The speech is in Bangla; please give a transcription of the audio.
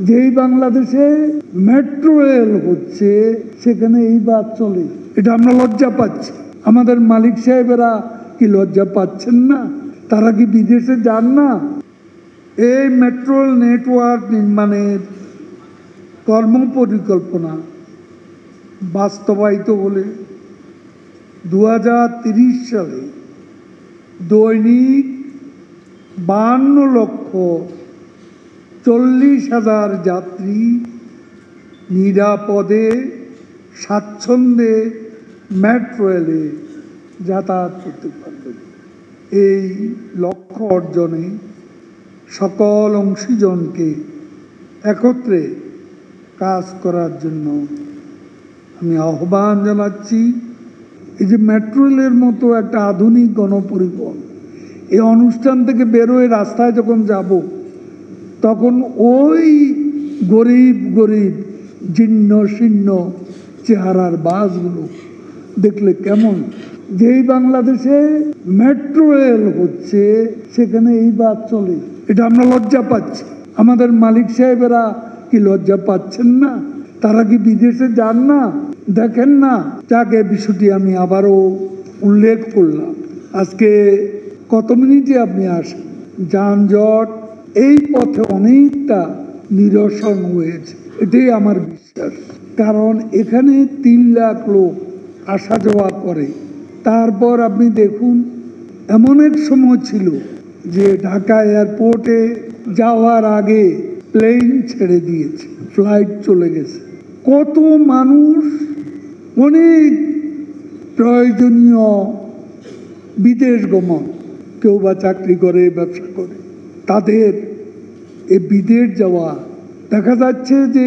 যেই বাংলাদেশে মেট্রো রেল হচ্ছে সেখানে এই বাস চলে, এটা আমরা লজ্জা পাচ্ছি। আমাদের মালিক সাহেবেরা কি লজ্জা পাচ্ছেন না? তারা কি বিদেশে যান না? এই মেট্রো নেটওয়ার্ক নির্মাণের কর্মপরিকল্পনা বাস্তবায়িত হলে 2030 সালে দৈনিক 52,40,000 যাত্রী নিরাপদে স্বাচ্ছন্দ্যে মেট্রো রেলে যাতায়াত করতে পারবে। এই লক্ষ্য অর্জনে সকল অংশীজনকে একত্রে কাজ করার জন্য আমি আহ্বান জানাচ্ছি। এই যে মেট্রো রেলের মতো একটা আধুনিক গণপরিবহন, এই অনুষ্ঠান থেকে বেরোয় রাস্তায় যখন যাব তখন ওই গরিব গরিব জীর্ণ শীর্ণ চেহারার বাসগুলো দেখলে কেমন? যেই বাংলাদেশে মেট্রো রেল হচ্ছে সেখানে এই বাস চলে, এটা আমরা লজ্জা পাচ্ছি। আমাদের মালিক সাহেবেরা কি লজ্জা পাচ্ছেন না? তারা কি বিদেশে যান না? দেখেন না? যাকে বিষয়টি আমি আবারও উল্লেখ করলাম। আজকে কত মিনিটে আপনি আসেন, যানজট এই পথে অনেকটা নিরসন হয়েছে, এটাই আমার বিশ্বাস। কারণ এখানে 3 লাখ লোক আসা যাওয়া করে। তারপর আপনি দেখুন, এমন এক সময় ছিল যে ঢাকা এয়ারপোর্টে যাওয়ার আগে প্লেন ছেড়ে দিয়েছে, ফ্লাইট চলে গেছে। কত মানুষ অনেক প্রয়োজনীয় বিদেশ গমন, কেউ বা চাকরি করে, ব্যবসা করে, তাদের এ বিদেশ যাওয়া দেখা যাচ্ছে যে